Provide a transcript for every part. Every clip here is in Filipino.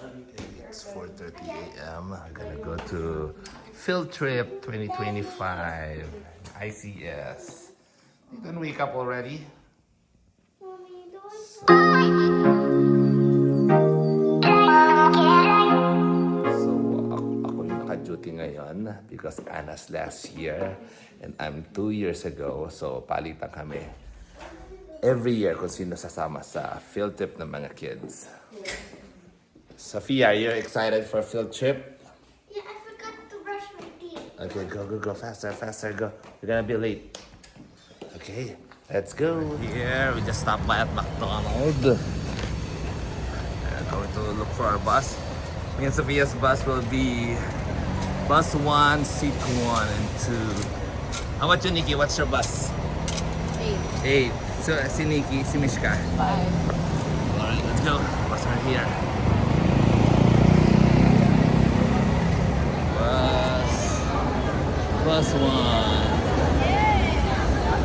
It's 4:30 a.m. I'm gonna go to Field Trip 2025 ICS. You can wake up already. So ako yung naka-duty ngayon because Anna's last year and I'm 2 years ago. So palitan kami every year kung sino sasama sa field trip ng mga kids. Sophia, are you excited for field trip? Yeah, I forgot to brush my teeth. Okay, go, faster, go. We're gonna be late. Okay, let's go. Here, we just stopped by at McDonald's. And going to look for our bus. Me and Sophia's bus will be bus 1, seat 1 and 2. How about you, Nikki? What's your bus? 8. So, si Nikki, si Mishka? 5. Alright, let's go. Bus right here. Bus 1.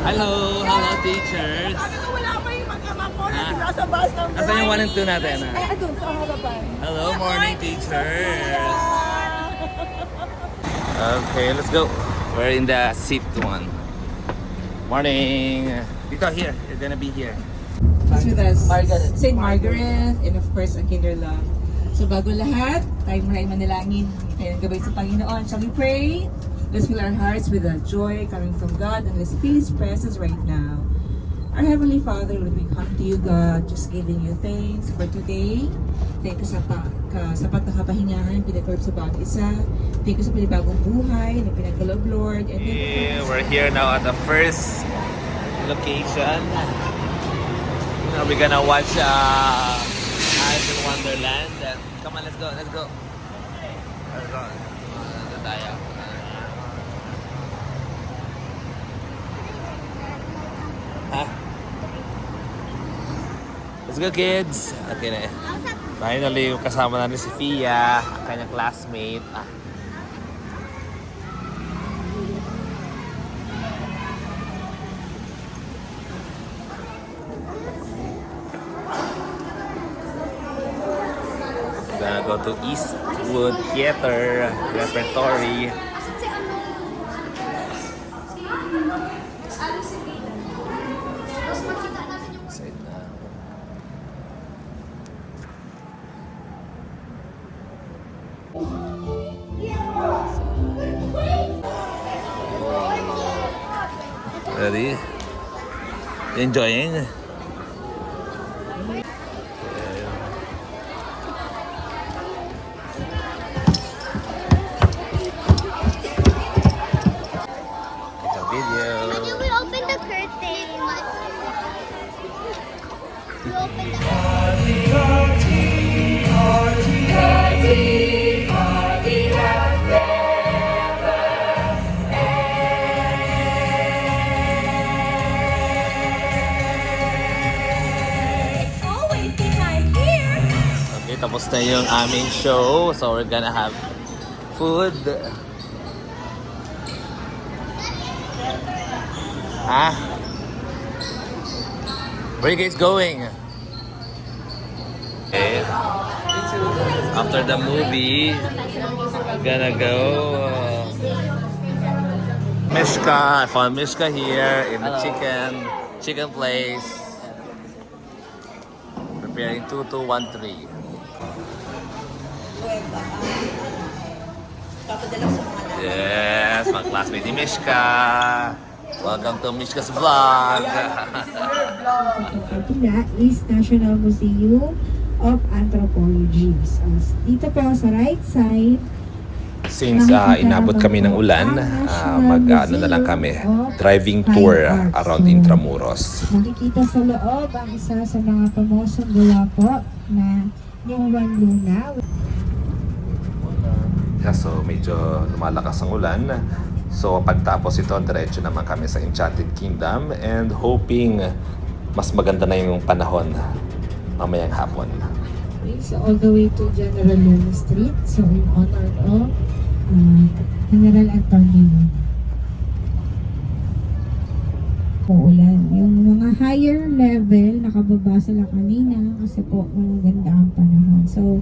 Hello teachers. Sabi ko wala pa yung mag-ama ko na nasa bus ng Asan yung 1 and 2 natin? Ay, doon sa harapan. Hello, morning teachers. Okay, let's go. We're in the seat 1. Morning. Dito, here. You're gonna be here. With us, St. Margaret, and of course, ang Kinderlove. So bago lahat, tayo muna ay manalangin. Tayo ng gabay sa Panginoon. Shall we pray? Let's fill our hearts with the joy coming from God and let's feel His presence right now. Our Heavenly Father, Lord, we come to you, God, just giving you thanks for today. Thank you sa sapat na kapahingahan, pinagkaloob sa bawat isa. Thank you sa pinibagong buhay na pinagkaloob, Lord. And Yeah, we're here now at the first location. Now we're gonna watch Alice in Wonderland. Come on, let's go. Let's go tayo. Let's go, kids. Okay na. Finally, kasama na ni Sophia, kanyang classmate. Gonna go to Eastwood Theater Repertory. Side na. Ready? Enjoying? When did we open the curtain? We opened the Okay, tapos na yung aming show. So we're gonna have food. Where you guys going? Okay. After the movie, we're gonna go. Mishka. I found Mishka here in the chicken place. Preparing 2213. Yes, mga classmate ni Mishka. Welcome to Mishka's Vlog. Pila is National Museum of Anthropology. So, dito po sa right side, Since inabot kami ng ulan, mag-ano na lang kami, driving tour around Intramuros. makikita sa loob ang isa sa mga pamosong gawa po na yung Juan Luna. Yeah, so medyo lumalakas ang ulan. So pagtapos ito, diretso naman kami sa Enchanted Kingdom and hoping mas maganda na yung panahon mamayang hapon. So all the way to General Luna Street. So in honor of General Antonio Luna. Uulan. Yung mga higher level, nakababa sila kanina kasi po ganda ang panahon. So,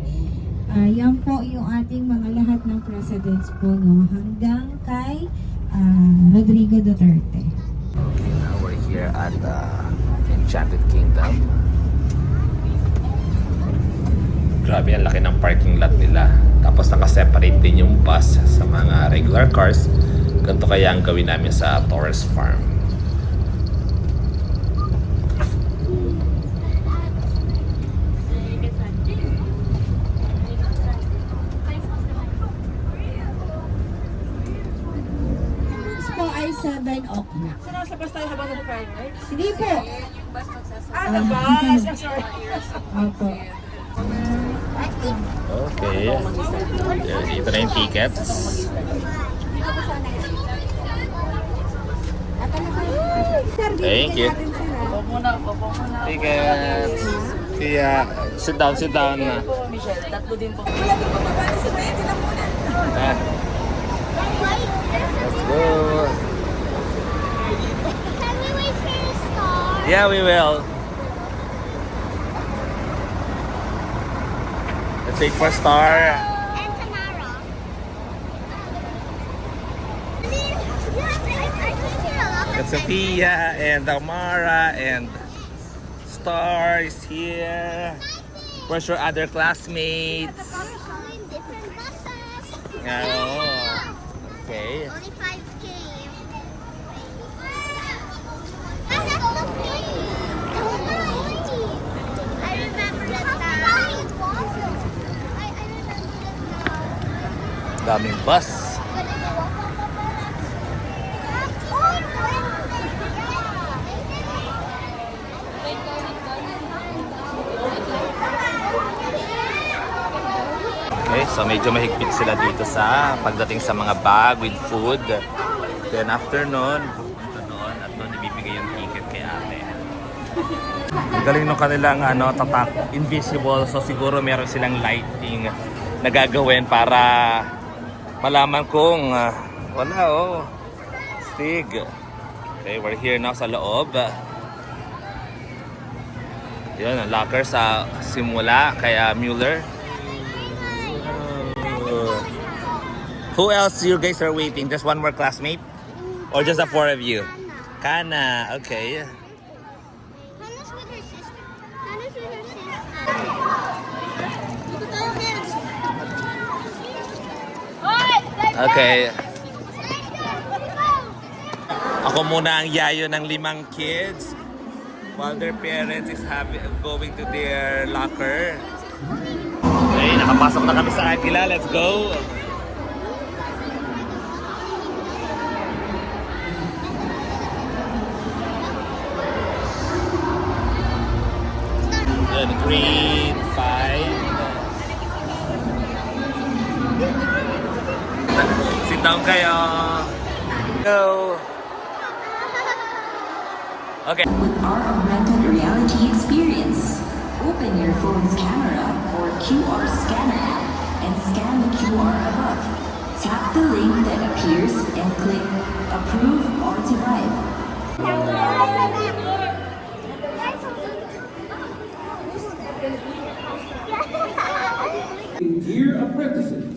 Yan po yung ating mga lahat ng presidents po, no? Hanggang kay Rodrigo Duterte. Okay, now we're here at Enchanted Kingdom. Grabe, ang laki ng parking lot nila. Tapos naka-separate din yung bus sa mga regular cars. Ganito kaya ang gawin namin sa Torres Farm. Next po ay 7 o'clock. So, nasa bus tayo habang nag-fireworks? Hindi po. The bus! I'm sorry. Opo. Okay. Dito na yung tickets. Thank you. Tickets. See ya. Sit down, sit down. Michelle, tatlo din po. Wala din po mabali si Betty na muna. Ah, let's go. Can we wait for the star? Yeah, we will. Let's wait for Star. And Tamara. I can hear a lot of Got Sophia and Amara and Star is here. Where's your other classmates? going different buses. Oh, okay. Only 5K. That's so pretty. I remember that time. I remember that Daming bus. Okay, so medyo mahigpit sila dito sa pagdating sa mga bag with food. Then after nun, pupunta doon at doon ibibigay yung ticket kay ate. Ang galing nung kanilang tatak, invisible. So siguro meron silang lighting na gagawin para malaman kung wala Stig. Okay, we're here now sa loob. Yun, ang locker sa simula kaya Mueller. Who else you guys are waiting? Just one more classmate? Or just the four of you? Kana, okay. Hannah's with her sister. Hannah's with her sister. Okay. Ako muna ang yayo ng 5 kids while their parents is going to their locker. Okay, nakapasok na kami sa Aguila. Let's go! Good, grade 5. Sit down kayo. Go! Okay. With our augmented reality experience, open your phone's camera or QR scanner app and scan the QR above. Tap the link that appears and click Approve or Divide. Dear apprentices,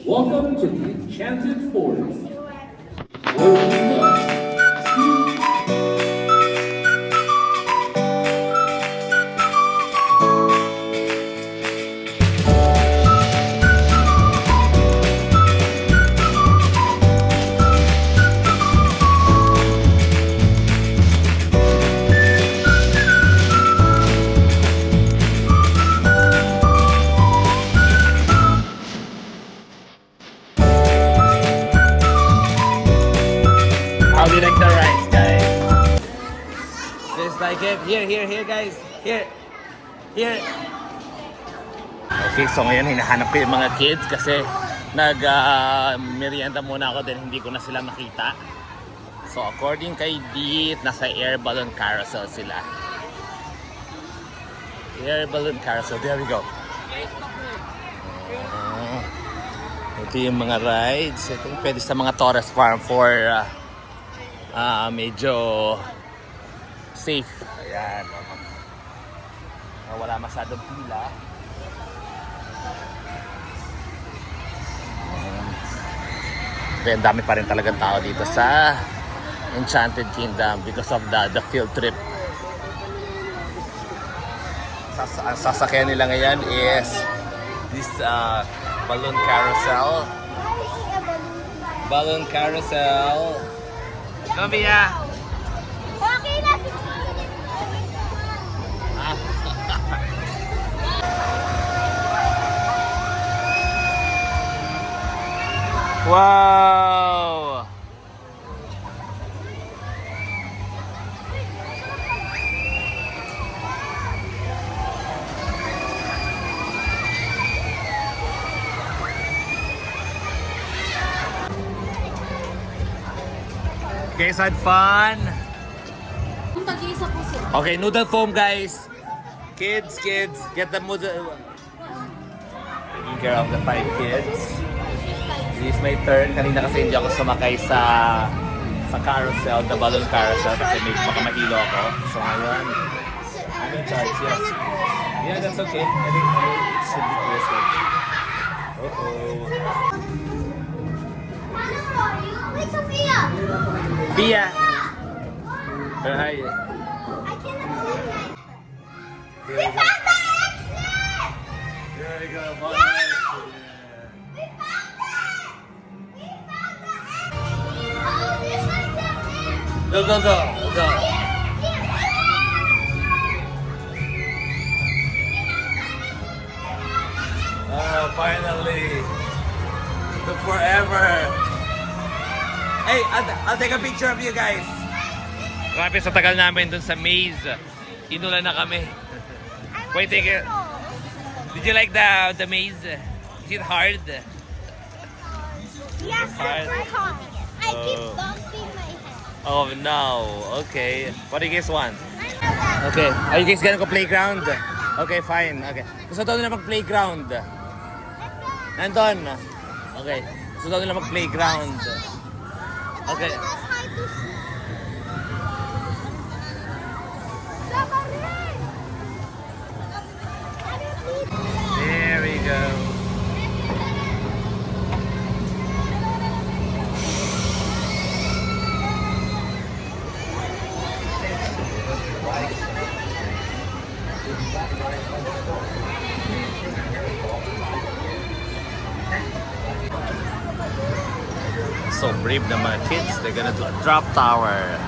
welcome to the Enchanted Forest. How do you like the rides, guys? Guys like it? Here, guys. Here. Okay, so ngayon hinahanap ko yung mga kids kasi merienda muna ako din hindi ko na sila makita. So according kay Deet, nasa air balloon carousel sila. Air balloon carousel, there we go. Ito yung mga rides. Ito yung pwede sa mga Torres Farm for medyo safe. Ayan. Wala masyadong pila. Kaya ang dami pa rin talagang tao dito sa Enchanted Kingdom because of the field trip. Ang sasakyan nila ngayon is this balloon carousel. Balloon carousel. Go, Mia! Okay na. Wow! Guys, had fun? Okay, noodle foam, guys. Kids, get the noodle. Taking care of the 5 kids. This is my turn. Kanina kasi hindi ako sumakay sa carousel, the balloon carousel, kasi may baka mahilo ako. So ngayon, I'm in charge, yes. Yeah, that's okay. I think it should be twisted. Uh-oh. Wait, Sophia. Pia! Hi. I cannot see it. We found the exit. There we go. We found it. We found the exit. Oh, this one's up there. Go. Oh, finally. The forever. Hey, I'll take a picture of you guys. Grabe sa tagal namin dun sa maze. Inulan na kami. Wait, take it. Did you like the maze? Is it hard? Yes, Hard. super hard. I keep Oh. bumping my head. Oh no. Okay. What do you guys want? I know that. Okay. Are you guys gonna go playground? Okay, fine. Okay. Gusto daw nila mag-playground. Nandun. Okay. Gusto daw nila mag-playground. Okay. Let's hide to see. There we go. So brave the mga kids. They're gonna do a drop tower.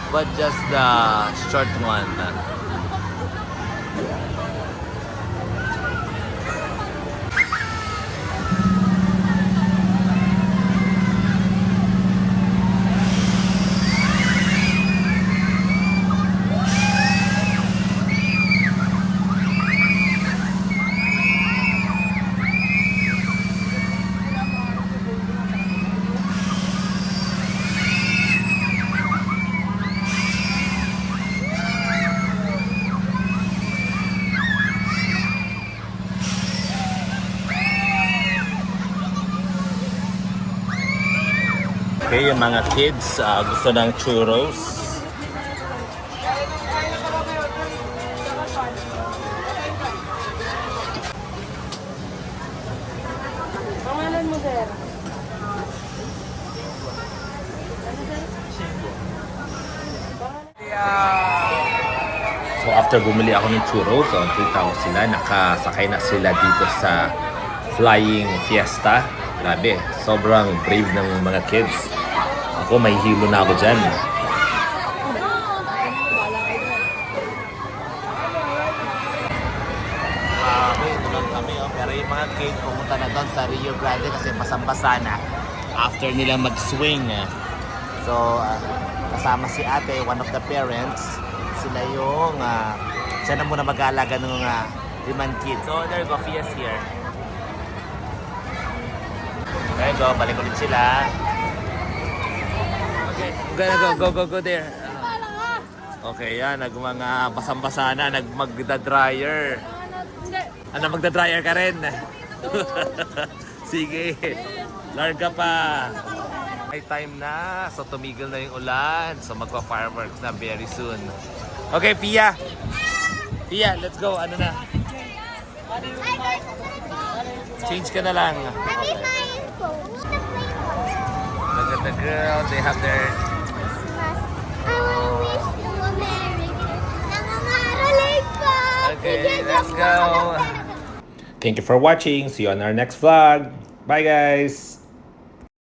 But just the short one. Okay, yung mga kids gusto ng churros. Pangalan mo, sir? So after bumili ako ng churros, so kita ko sila, nakasakay na sila dito sa Flying Fiesta. Grabe, sobrang brave ng mga kids. Ako, may hilo na ako dyan. Grabe, tulog kami. Oh. Pero yung mga kids pumunta na doon sa Rio Grande kasi basang-basa na after nila mag-swing. So, kasama si ate, one of the parents. Sila yung, siya na muna mag-aalaga ng 5 kids. So, there you go, Fia's here. There you go, balik ulit sila. Okay, we're gonna go there. Okay, yan, mga basang-basa na, magda-dryer. Ano, magda-dryer ka rin? Sige, larga pa. May time na, so tumigil na yung ulan. So magpa-fireworks na very soon. Okay, Pia. Pia, let's go. Ano na? Change ka na lang. I need my phone. the girl, they have their... Christmas. I want to wish you a Merry Christmas. Nangangaroling po! Okay, Sige, let's Jack, go. wala. Thank you for watching. See you on our next vlog. Bye guys.